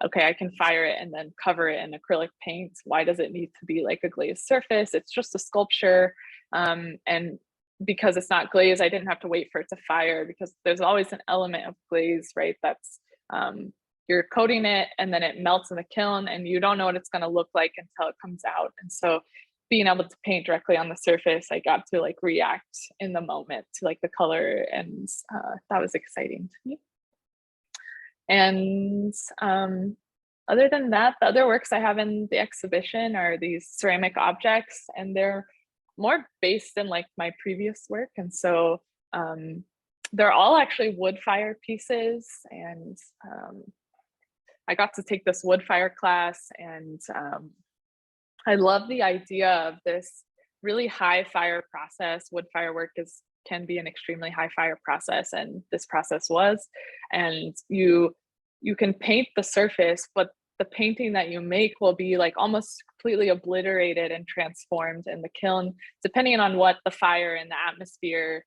okay, I can fire it and then cover it in acrylic paint. Why does it need to be like a glazed surface? It's just a sculpture. And because it's not glazed, I didn't have to wait for it to fire, because there's always an element of glaze, right? That's you're coating it and then it melts in the kiln and you don't know what it's going to look like until it comes out. And so being able to paint directly on the surface, I got to like react in the moment to like the color, and that was exciting to me. And other than that, the other works I have in the exhibition are these ceramic objects, and they're more based in like my previous work. And so they're all actually wood fire pieces, and I got to take this wood fire class, and I love the idea of this really high fire process. Wood fire work can be an extremely high fire process, and this process was. And you can paint the surface, but the painting that you make will be like almost completely obliterated and transformed in the kiln, depending on what the fire and the atmosphere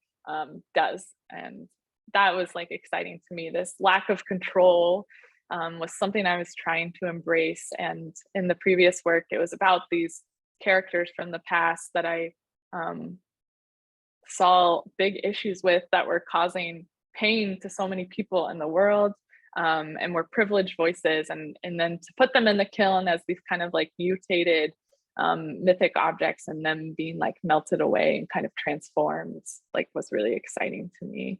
does. And that was like exciting to me. This lack of control was something I was trying to embrace. And in the previous work, it was about these characters from the past that I saw big issues with, that were causing pain to so many people in the world, and were privileged voices. And then to put them in the kiln as these kind of like mutated mythic objects, and them being like melted away and kind of transformed, like was really exciting to me.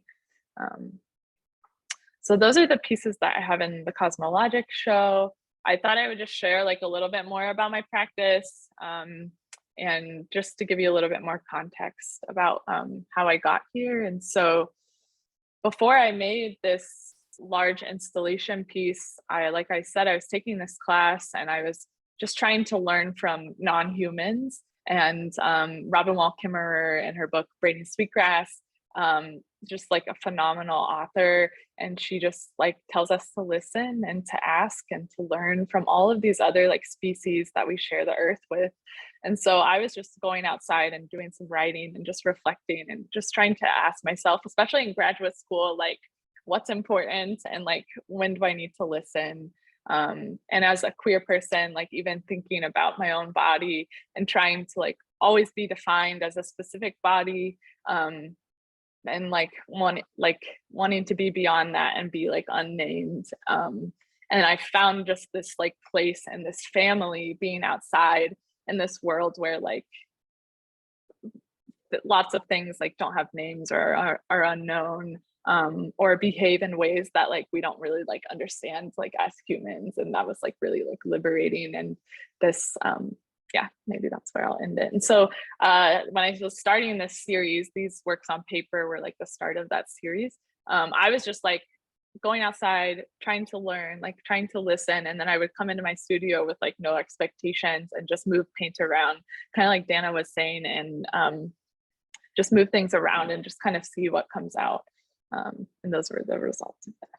So those are the pieces that I have in the Cosmologic show. I thought I would just share like a little bit more about my practice, and just to give you a little bit more context about how I got here. And so before I made this large installation piece, like I said, I was taking this class and I was just trying to learn from non-humans. And Robin Wall Kimmerer, in her book Braiding Sweetgrass, just like a phenomenal author, and she just like tells us to listen and to ask and to learn from all of these other like species that we share the earth with. And so I was just going outside and doing some writing and just reflecting and just trying to ask myself, especially in graduate school, like what's important and like when do I need to listen. And as a queer person, like even thinking about my own body and trying to like always be defined as a specific body, and like wanting to be beyond that and be like unnamed. And I found just this like place and this family being outside in this world where like lots of things like don't have names or are unknown, or behave in ways that like we don't really like understand like as humans. And that was like really like liberating. And this yeah, maybe that's where I'll end it. And so when I was starting this series, these works on paper were like the start of that series. I was just like going outside, trying to learn, like trying to listen. And then I would come into my studio with like no expectations and just move paint around, kind of like Dana was saying, and just move things around and just kind of see what comes out. And those were the results of that.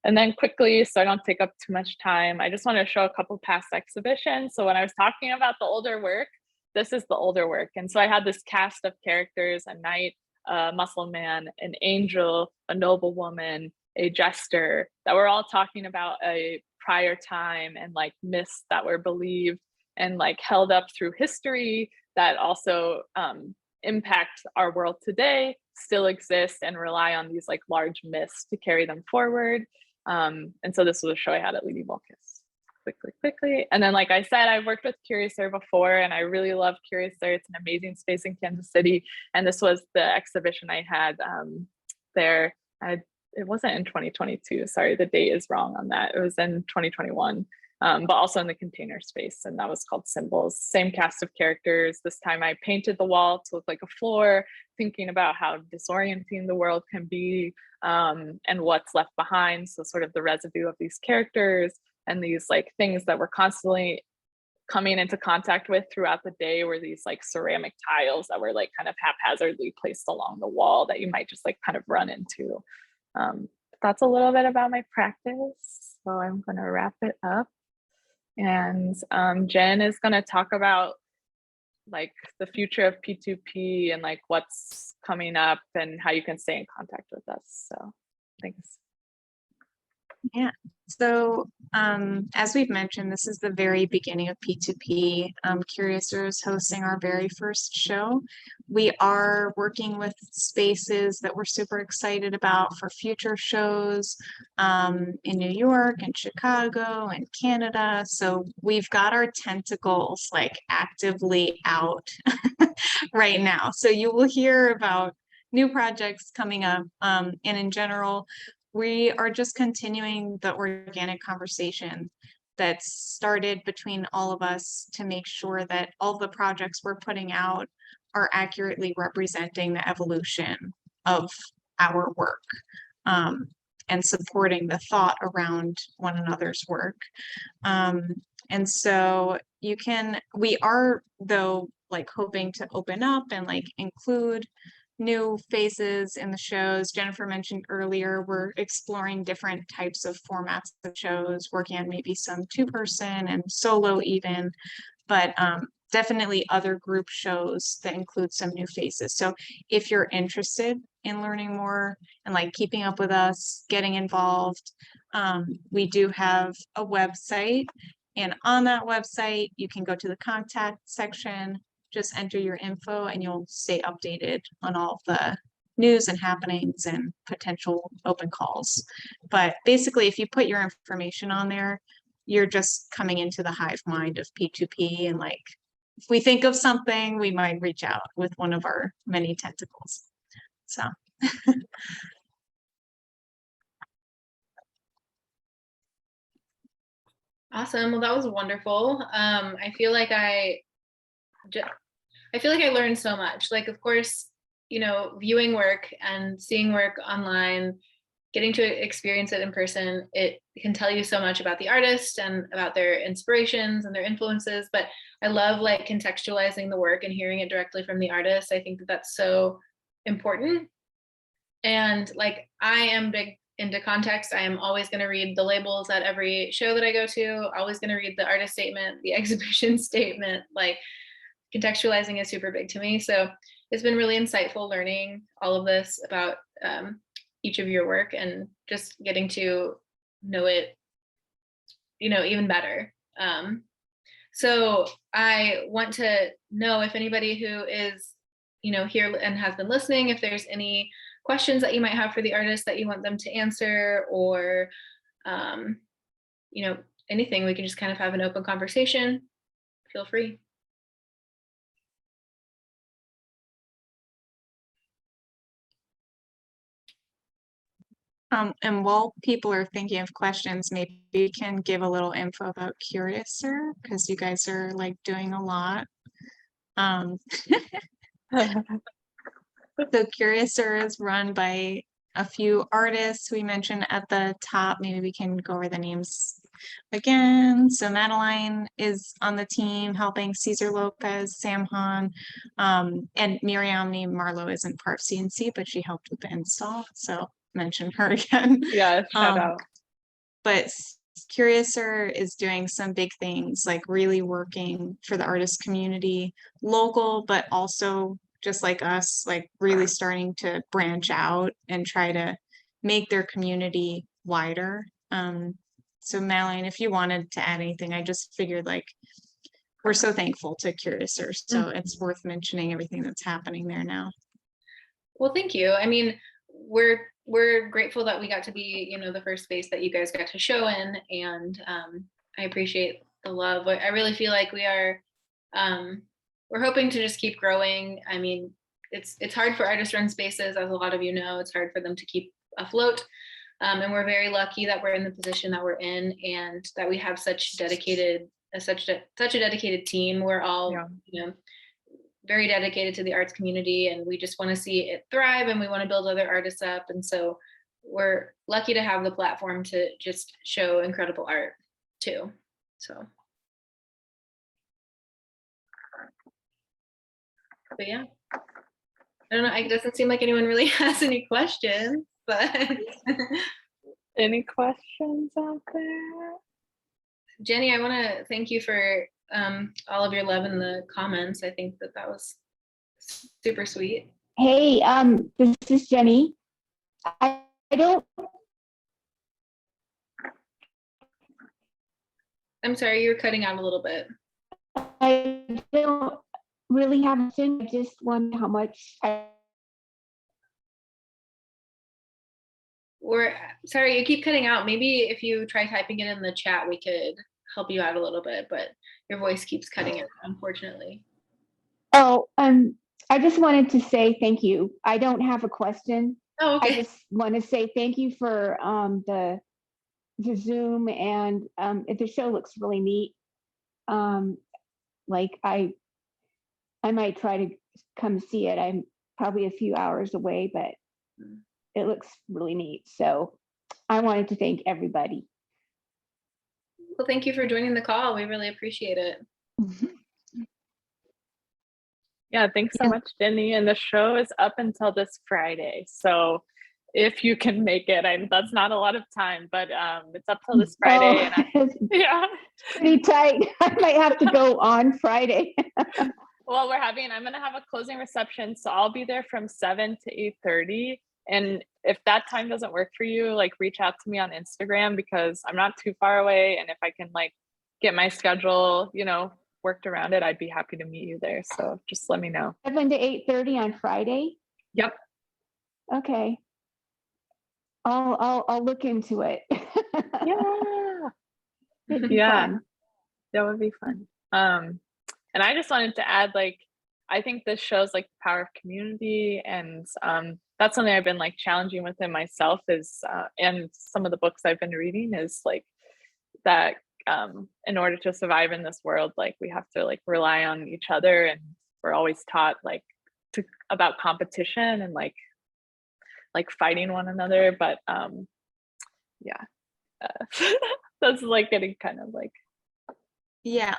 And then quickly, so I don't take up too much time, I just want to show a couple past exhibitions. So when I was talking about the older work, this is the older work. And so I had this cast of characters: a knight, a muscle man, an angel, a noblewoman, a jester, that were all talking about a prior time and like myths that were believed and like held up through history that also impact our world today, still exist, and rely on these like large myths to carry them forward. And so this was a show I had at Lady Volkis. Quickly. And then, like I said, I've worked with Curiouser before, and I really love Curiouser. It's an amazing space in Kansas City. And this was the exhibition I had there. It wasn't in 2022. Sorry, the date is wrong on that. It was in 2021, but also in the container space. And that was called Symbols. Same cast of characters. This time I painted the wall to look like a floor, thinking about how disorienting the world can be, and what's left behind. So sort of the residue of these characters and these like things that we're constantly coming into contact with throughout the day were these like ceramic tiles that were like kind of haphazardly placed along the wall that you might just like kind of run into. That's a little bit about my practice. So I'm going to wrap it up. And Jen is going to talk about like the future of P2P and like what's coming up and how you can stay in contact with us. So thanks. Yeah. So as we've mentioned, this is the very beginning of P2P. Curiouser is hosting our very first show. We are working with spaces that we're super excited about for future shows in New York and Chicago and Canada. So we've got our tentacles like actively out right now. So you will hear about new projects coming up, and in general, we are just continuing the organic conversation that's started between all of us to make sure that all the projects we're putting out are accurately representing the evolution of our work, and supporting the thought around one another's work. And so we are though like hoping to open up and like include new faces in the shows. Jennifer mentioned earlier, we're exploring different types of formats of shows, working on maybe some 2-person and solo even, but definitely other group shows that include some new faces. So if you're interested in learning more and like keeping up with us, getting involved, we do have a website, and on that website, you can go to the contact section, just enter your info and you'll stay updated on all of the news and happenings and potential open calls. But basically, if you put your information on there, you're just coming into the hive mind of P2P, and like, if we think of something, we might reach out with one of our many tentacles. So. Awesome. Well, that was wonderful. I feel like I learned so much. Like, of course, you know, viewing work and seeing work online, getting to experience it in person, it can tell you so much about the artist and about their inspirations and their influences. But I love like contextualizing the work and hearing it directly from the artist. I think that that's so important. And like, I am big into context. I am always going to read the labels at every show that I go to, always going to read the artist statement, the exhibition statement. Like, contextualizing is super big to me. So it's been really insightful learning all of this about each of your work and just getting to know it, you know, even better. So I want to know if anybody who is, you know, here and has been listening, if there's any questions that you might have for the artist that you want them to answer, or, you know, anything, we can just kind of have an open conversation. Feel free. And while people are thinking of questions, maybe you can give a little info about Curiouser, because you guys are like doing a lot. So Curiouser is run by a few artists we mentioned at the top. Maybe we can go over the names again. So Madeline is on the team helping Cesar Lopez, Sam Han, and Miriamni Marlowe isn't part of CNC, but she helped with the install. So mention her again. Yeah, shout out. But Curiouser is doing some big things, like really working for the artist community, local, but also just like us, like really starting to branch out and try to make their community wider. So Madeline, if you wanted to add anything, I just figured like we're so thankful to Curiouser, so it's worth mentioning everything that's happening there now. Well, thank you. I mean, we're grateful that we got to be, you know, the first space that you guys got to show in, and I appreciate the love. I really feel like we are, we're hoping to just keep growing. I mean, it's hard for artist-run spaces, as a lot of you know. It's hard for them to keep afloat, and we're very lucky that we're in the position that we're in, and that we have such a dedicated team. We're all, you know, very dedicated to the arts community, and we just want to see it thrive, and we want to build other artists up. And so we're lucky to have the platform to just show incredible art too. So, but yeah, I don't know. It doesn't seem like anyone really has any questions, but Any questions out there? Jenny, I want to thank you for all of your love in the comments. I think that was super sweet. Hey, this is Jenny. I don't. I'm sorry, you were cutting out a little bit. I don't really have a thing. I just wonder how much. Or sorry, you keep cutting out. Maybe if you try typing it in the chat, we could help you out a little bit, but your voice keeps cutting out, unfortunately. Oh, I just wanted to say thank you. I don't have a question. Oh, okay. I just want to say thank you for the Zoom, and the show looks really neat. Like I might try to come see it. I'm probably a few hours away, but it looks really neat. So I wanted to thank everybody. Well, thank you for joining the call. We really appreciate it. Yeah, thanks so much, Jenny. And the show is up until this Friday. So if you can make it, that's not a lot of time, but it's up till this Friday. Oh, yeah. Pretty tight. I might have to go on Friday. Well, I'm going to have a closing reception. So I'll be there from 7 to 8:30. And if that time doesn't work for you, like reach out to me on Instagram, because I'm not too far away. And if I can like get my schedule, worked around it, I'd be happy to meet you there. So just let me know. 7 to 8:30 on Friday? Yep. Okay. I'll look into it. Yeah. It'd be Yeah. fun. That would be fun. And I just wanted to add, like, I think this shows like the power of community, and that's something I've been like challenging within myself is, and some of the books I've been reading is like that in order to survive in this world, like we have to like rely on each other, and we're always taught like about competition and like fighting one another, but that's like getting kind of like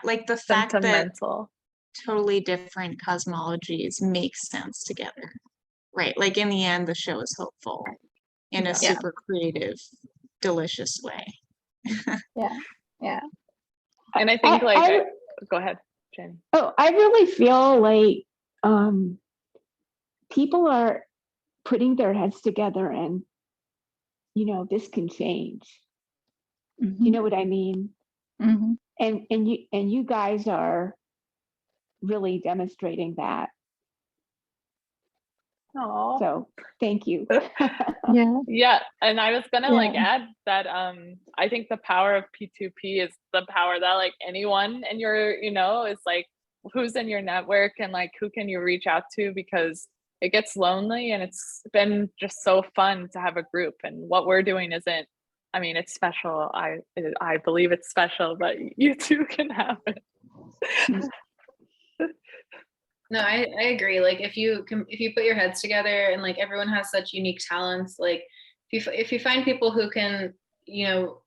like the fact that sentimental. totally different cosmologies make sense together, right? Like in the end, the show is hopeful in a super creative, delicious way. Yeah. And I think go ahead, Jenny. Oh, I really feel like people are putting their heads together, and this can change. You know what I mean? Mm-hmm. And you guys are really demonstrating that. Oh, so thank you. Yeah. And I was gonna like add that I think the power of P2P is the power that like anyone in your is like who's in your network and like who can you reach out to, because it gets lonely, and it's been just so fun to have a group. And what we're doing isn't, I mean, it's special. I believe it's special, but you too can have it. No, I agree. Like if you put your heads together, and like everyone has such unique talents, like if you find people who can, you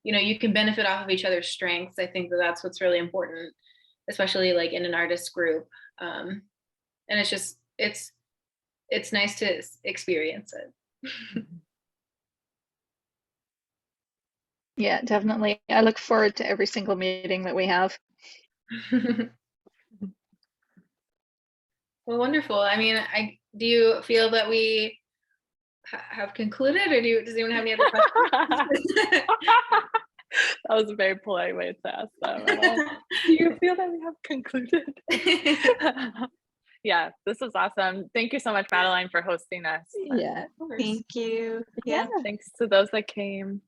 can benefit off of each other's strengths, I think that's what's really important, especially like in an artist group. And it's just, it's nice to experience it. Yeah, definitely. I look forward to every single meeting that we have. Well, wonderful. I mean, do you feel that we have concluded, or does anyone have any other questions? That was a very polite way to ask that. Do you feel that we have concluded? Yeah, this is awesome. Thank you so much, Madeline, for hosting us. Yeah. Thank you. Yeah. Thanks to those that came.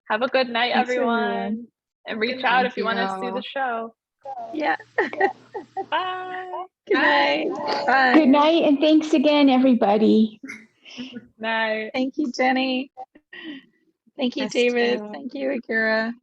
Have a good night, Thanks, everyone. And reach out if you want to see you. the show. Yeah. Bye. Good night. Bye. Good night, and thanks again, everybody. Night. Thank you, Jenny. Thank you, Yes, David. too. Thank you, Akira.